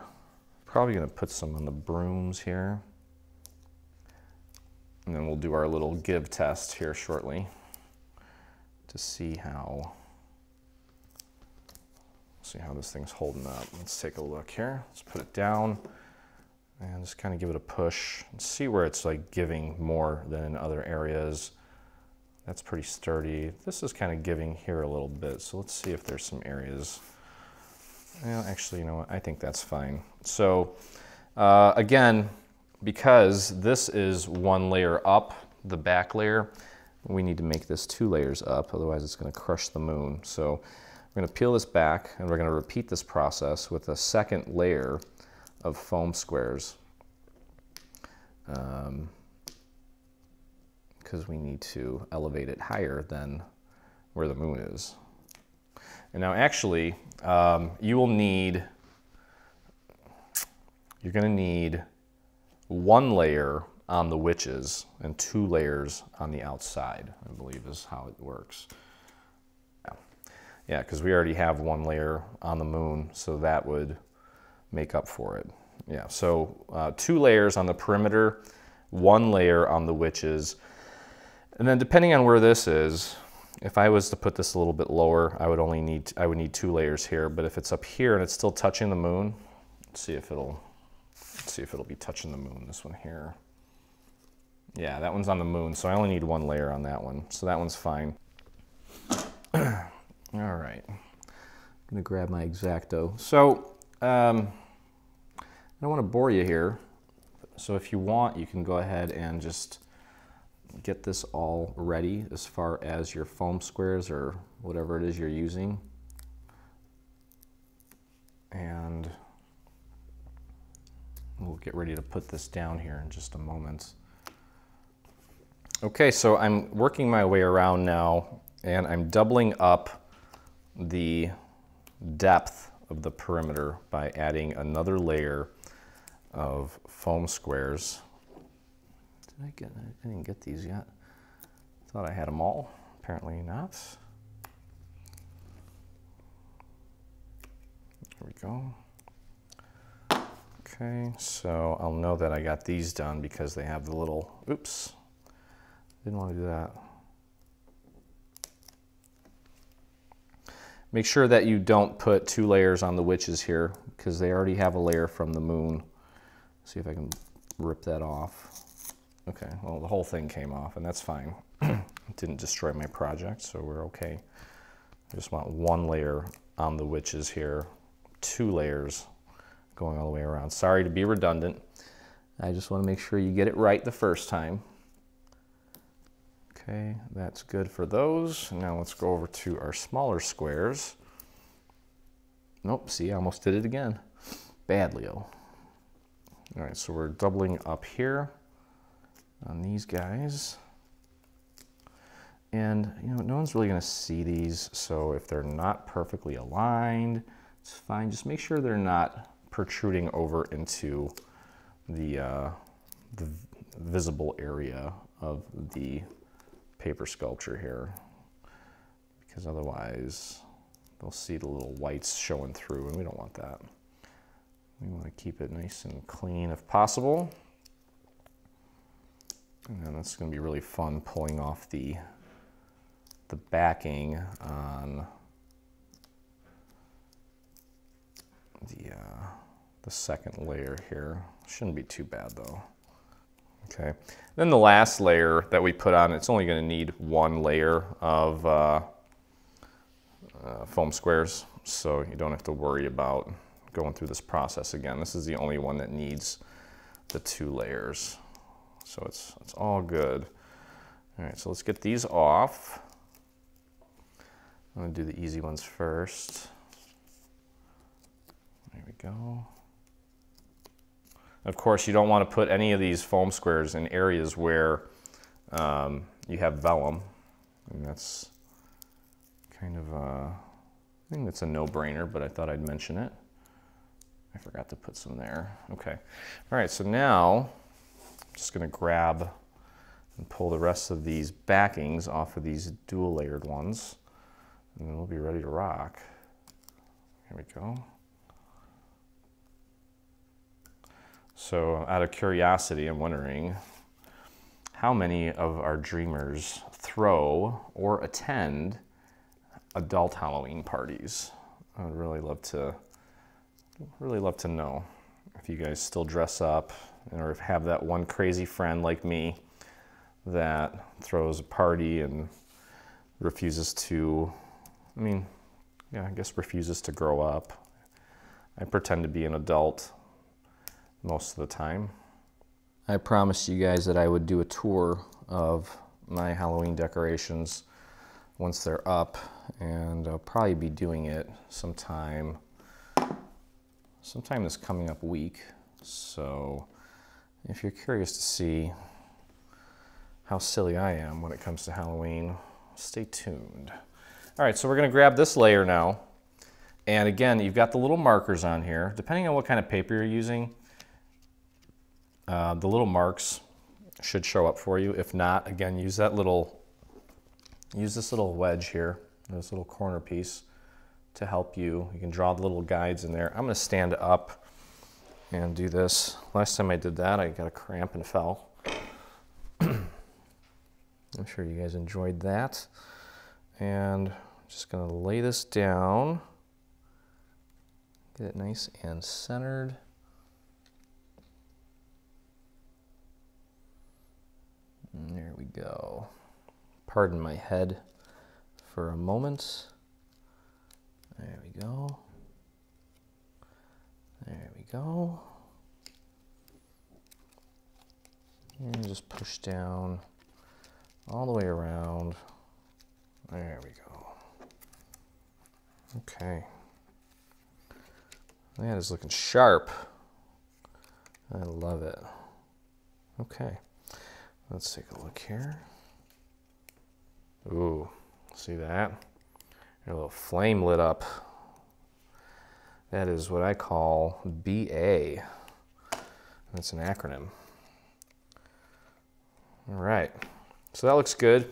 probably going to put some on the brooms here. And then we'll do our little give test here shortly to see how this thing's holding up. Let's take a look here. Let's put it down and just kind of give it a push and see where it's like giving more than in other areas. That's pretty sturdy. This is kind of giving here a little bit. So let's see if there's some areas. Well, actually, you know what? I think that's fine. So again, because this is 1 layer up, the back layer, we need to make this 2 layers up, otherwise it's going to crush the moon. So we're going to peel this back, and we're going to repeat this process with a 2nd layer of foam squares. because we need to elevate it higher than where the moon is. And now actually, you're going to need 1 layer on the witches and 2 layers on the outside, I believe is how it works. Yeah, because we already have 1 layer on the moon, so that would make up for it. Yeah, so 2 layers on the perimeter, 1 layer on the witches, and then depending on where this is, if I was to put this a little bit lower, I would need 2 layers here. But if it's up here and it's still touching the moon, let's see if it'll be touching the moon. This one here. Yeah, that one's on the moon, so I only need 1 layer on that one. So that one's fine. All right, I'm gonna grab my X-Acto. So I don't want to bore you here. So if you want, you can go ahead and just get this all ready as far as your foam squares or whatever it is you're using. And we'll get ready to put this down here in just a moment. Okay, so I'm working my way around now, and I'm doubling up the depth of the perimeter by adding another layer of foam squares. I didn't get these yet. Thought I had them all. Apparently not. There we go. Okay, so I'll know that I got these done because they have the little, oops, didn't want to do that. Make sure that you don't put 2 layers on the witches here because they already have a layer from the moon. See if I can rip that off. Okay, well, the whole thing came off, and that's fine. It didn't destroy my project, so we're okay. I just want 1 layer on the witches here, 2 layers going all the way around. Sorry to be redundant. I just want to make sure you get it right the first time. Okay, that's good for those. Now let's go over to our smaller squares. Nope, see, I almost did it again. Bad, Leo. All right, so we're doubling up here on these guys. And, you know, no one's really going to see these, so if they're not perfectly aligned, it's fine. Just make sure they're not protruding over into the visible area of the paper sculpture here, because otherwise they'll see the little whites showing through, and we don't want that. We want to keep it nice and clean if possible. And then that's going to be really fun pulling off the backing on the second layer here. Shouldn't be too bad though. Okay, then the last layer that we put on, it's only going to need 1 layer of foam squares, so you don't have to worry about going through this process again. This is the only one that needs the 2 layers, so it's all good. All right, so let's get these off. I'm going to do the easy ones first. There we go. Of course, you don't want to put any of these foam squares in areas where you have vellum, and that's kind of I think that's a no-brainer, but I thought I'd mention it. I forgot to put some there. Okay. All right, so now I'm just going to grab and pull the rest of these backings off of these dual-layered ones, and then we'll be ready to rock. Here we go. So out of curiosity, I'm wondering how many of our dreamers throw or attend adult Halloween parties. I would really love to know if you guys still dress up, or if have that one crazy friend like me that throws a party and refuses to, I guess refuses to grow up. I pretend to be an adult most of the time. I promised you guys that I would do a tour of my Halloween decorations once they're up, and I'll probably be doing it sometime this coming up week. So if you're curious to see how silly I am when it comes to Halloween. Stay tuned. All right, so we're gonna grab this layer now. And again, you've got the little markers on here. Depending on what kind of paper you're using, the little marks should show up for you. If not, again, use this little wedge here, this little corner piece to help you. You can draw the little guides in there. I'm gonna stand up and do this. Last time I did that, I got a cramp and fell. I'm sure you guys enjoyed that. And I'm just gonna lay this down, get it nice and centered. And there we go. Pardon my head for a moment. There we go. There we go. And just push down all the way around. There we go. Okay. That is looking sharp. I love it. Okay. Let's take a look here. Ooh, see that? A little flame lit up. That is what I call BA. That's an acronym. All right, so that looks good.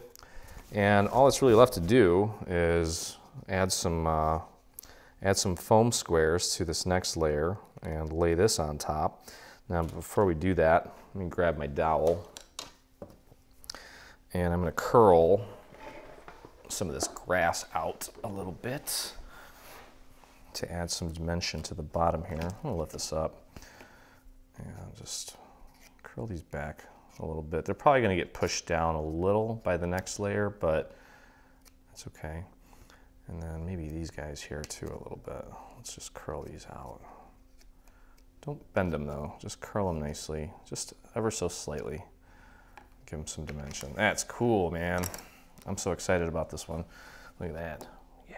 And all that's really left to do is add some foam squares to this next layer and lay this on top. Now, before we do that, let me grab my dowel. And I'm gonna curl some of this grass out a little bit to add some dimension to the bottom here. I'm gonna lift this up and just curl these back a little bit. They're probably gonna get pushed down a little by the next layer, but that's okay. And then maybe these guys here too a little bit. Let's just curl these out. Don't bend them though, just curl them nicely, just ever so slightly. Give them some dimension. That's cool, man. I'm so excited about this one. Look at that. Yeah.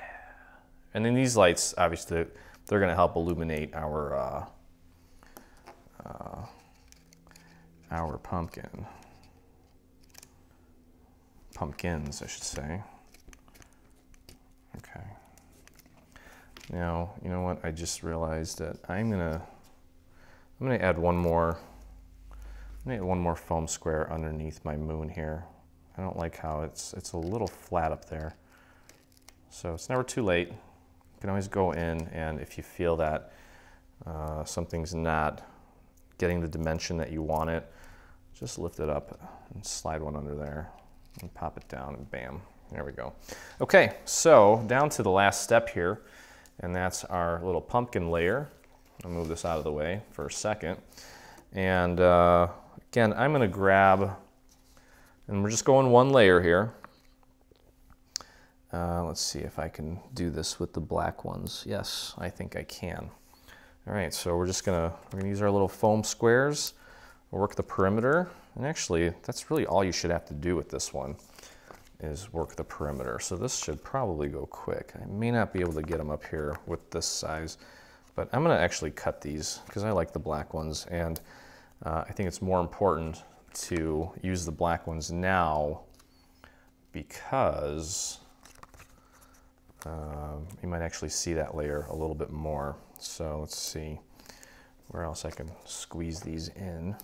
And then these lights, obviously, they're going to help illuminate our pumpkins, I should say. Okay. Now, you know what? I just realized that I'm gonna add one more. I'm gonna add one more foam square underneath my moon here. I don't like how it's a little flat up there. So it's never too late. You can always go in, and if you feel that something's not getting the dimension that you want it, just lift it up and slide one under there and pop it down and bam, there we go. Okay, so down to the last step here, and that's our little pumpkin layer. I'll move this out of the way for a second. And again, I'm gonna grab, and we're just going one layer here. Let's see if I can do this with the black ones. Yes, I think I can. All right, so we're gonna use our little foam squares, work the perimeter, and actually that's really all you should have to do with this one is work the perimeter. So this should probably go quick. I may not be able to get them up here with this size, but I'm gonna actually cut these because I like the black ones, and I think it's more important to use the black ones now because you might actually see that layer a little bit more. So let's see where else I can squeeze these in.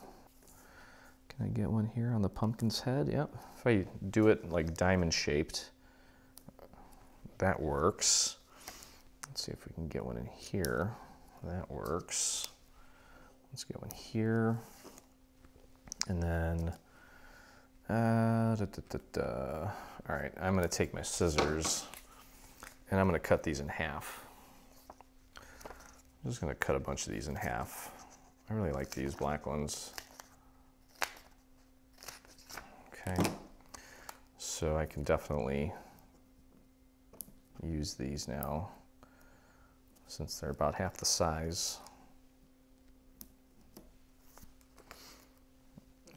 Can I get one here on the pumpkin's head? Yep. If I do it like diamond shaped, that works. Let's see if we can get one in here. That works. Let's get one here. And then, all right, I'm gonna take my scissors and I'm gonna cut these in half. I'm just gonna cut a bunch of these in half. I really like these black ones. Okay, so I can definitely use these now since they're about half the size.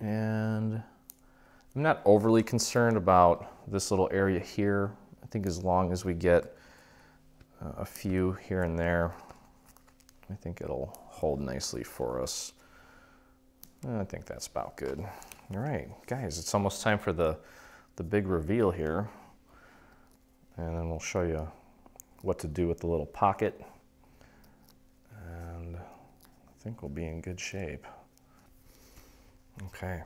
And I'm not overly concerned about this little area here. I think as long as we get a few here and there, I think it'll hold nicely for us. I think that's about good. All right, guys, it's almost time for the big reveal here. And then we'll show you what to do with the little pocket. And I think we'll be in good shape. Okay,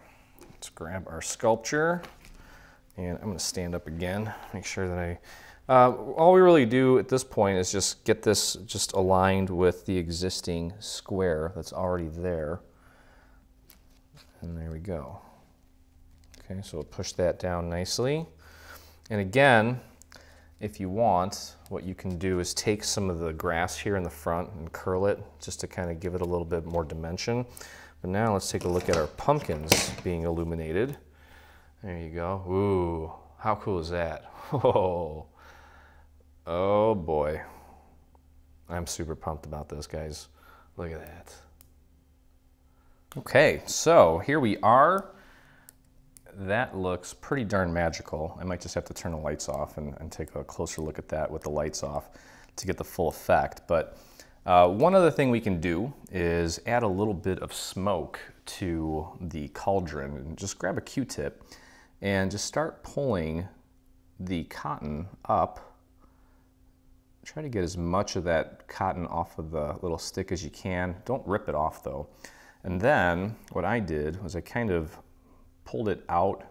let's grab our sculpture. And I'm gonna stand up again, make sure that all we really do at this point is just get this just aligned with the existing square that's already there. And there we go. Okay, so we'll push that down nicely. And again, if you want, what you can do is take some of the grass here in the front and curl it just to kind of give it a little bit more dimension. But now let's take a look at our pumpkins being illuminated. There you go. Ooh, how cool is that? Oh boy. I'm super pumped about this, guys. Look at that. Okay, so here we are. That looks pretty darn magical. I might just have to turn the lights off and take a closer look at that with the lights off to get the full effect. But one other thing we can do is add a little bit of smoke to the cauldron. And just grab a Q-tip and just start pulling the cotton up. Try to get as much of that cotton off of the little stick as you can. Don't rip it off though. And then what I did was I kind of pulled it out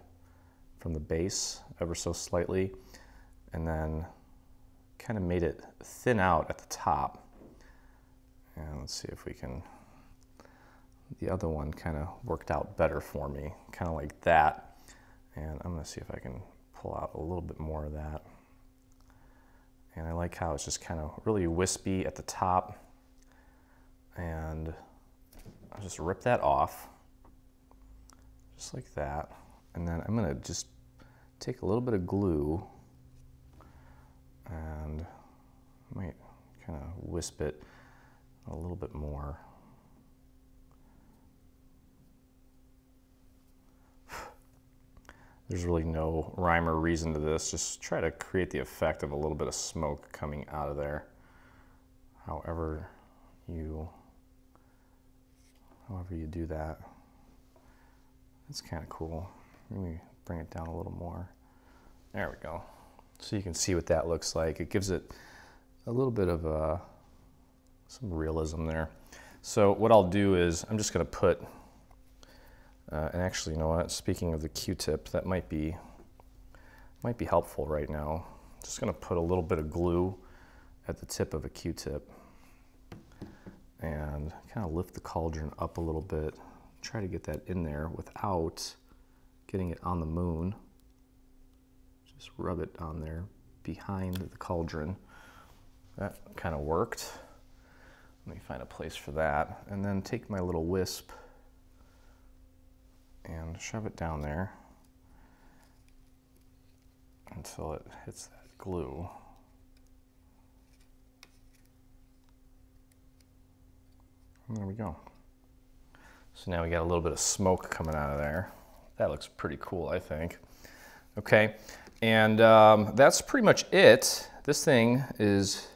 from the base ever so slightly and then kind of made it thin out at the top. And let's see if we can, the other one kind of worked out better for me, kind of like that. And I'm gonna see if I can pull out a little bit more of that. And I like how it's just kind of really wispy at the top. And I'll just rip that off, just like that. And then I'm gonna just take a little bit of glue and I might kind of wisp it a little bit more. There's really no rhyme or reason to this. Just try to create the effect of a little bit of smoke coming out of there. However you do that. It's kind of cool. Let me bring it down a little more. There we go. So you can see what that looks like. It gives it a little bit of some realism there. So what I'll do is I'm just going to put, and actually, you know what? Speaking of the Q-tip, that might be helpful right now. Just going to put a little bit of glue at the tip of a Q-tip and kind of lift the cauldron up a little bit. Try to get that in there without getting it on the moon. Just rub it on there behind the cauldron. That kind of worked. Let me find a place for that. And then take my little wisp and shove it down there until it hits that glue. And there we go. So now we got a little bit of smoke coming out of there. That looks pretty cool, I think. Okay, and that's pretty much it. This thing is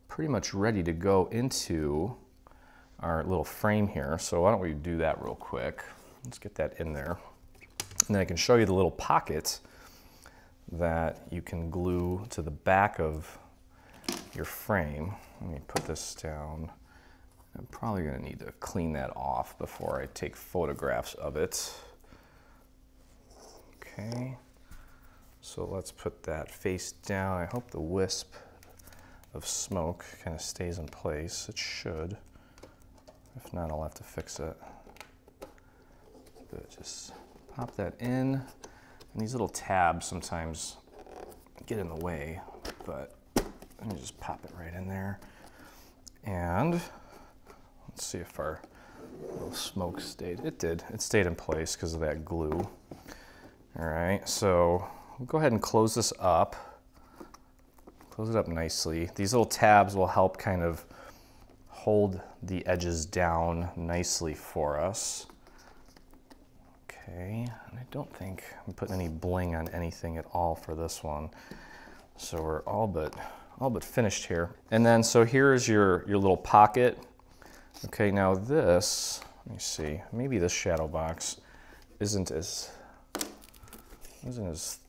pretty much ready to go into our little frame here. So why don't we do that real quick. Let's get that in there. And then I can show you the little pocket that you can glue to the back of your frame. Let me put this down. I'm probably going to need to clean that off before I take photographs of it. Okay, so let's put that face down. I hope the wisp of smoke kind of stays in place. It should. If not, I'll have to fix it. But just pop that in. And these little tabs sometimes get in the way, but let me just pop it right in there. And let's see if our little smoke stayed. It did. It stayed in place because of that glue. All right, so we'll go ahead and close this up. Close it up nicely. These little tabs will help kind of hold the edges down nicely for us. Okay, and I don't think I'm putting any bling on anything at all for this one. So we're all but finished here. And then, so here's your little pocket. Okay, now this, Let me see, maybe this shadow box isn't as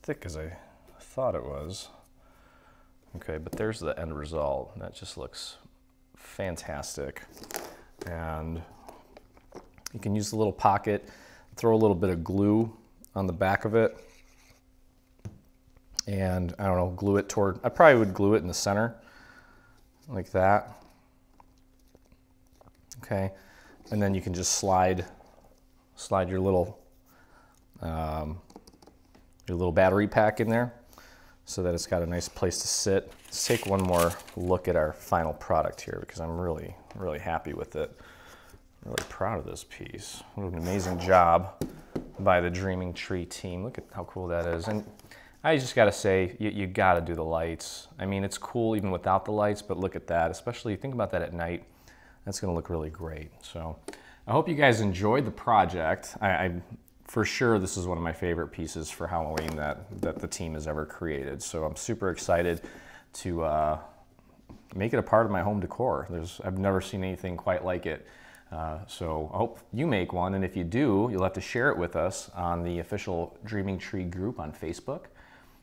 thick as I thought it was. Okay, but there's the end result. That just looks fantastic. And you can use the little pocket, throw a little bit of glue on the back of it, and I don't know, glue it toward, I probably would glue it in the center, like that. Okay, and then you can just slide your little battery pack in there so that it's got a nice place to sit. Let's take one more look at our final product here because I'm really, really happy with it. Really proud of this piece. What an amazing job by the Dreaming Tree team. Look at how cool that is. And I just gotta say, you gotta do the lights. I mean, it's cool even without the lights, but look at that, especially think about that at night. That's gonna look really great. So I hope you guys enjoyed the project. For sure, this is one of my favorite pieces for Halloween that the team has ever created. So I'm super excited to make it a part of my home decor. I've never seen anything quite like it. So I hope you make one, and if you do, you'll have to share it with us on the official Dreaming Tree group on Facebook.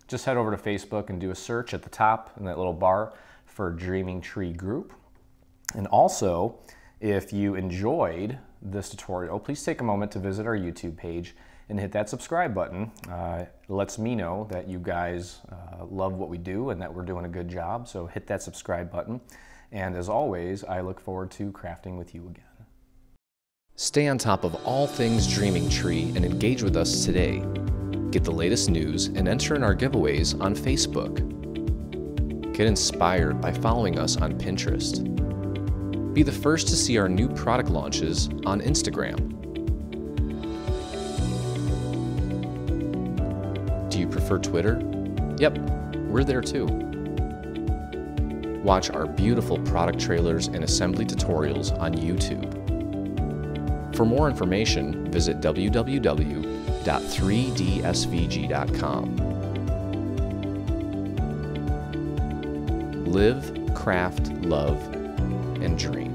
Just head over to Facebook and do a search at the top in that little bar for Dreaming Tree group. And also, if you enjoyed this tutorial, please take a moment to visit our YouTube page and hit that subscribe button. It lets me know that you guys love what we do and that we're doing a good job, so hit that subscribe button. And as always, I look forward to crafting with you again. Stay on top of all things Dreaming Tree and engage with us today. Get the latest news and enter in our giveaways on Facebook. Get inspired by following us on Pinterest. Be the first to see our new product launches on Instagram. Do you prefer Twitter? Yep, we're there too. Watch our beautiful product trailers and assembly tutorials on YouTube. For more information, visit www.3dsvg.com. Live, craft, love, and dream.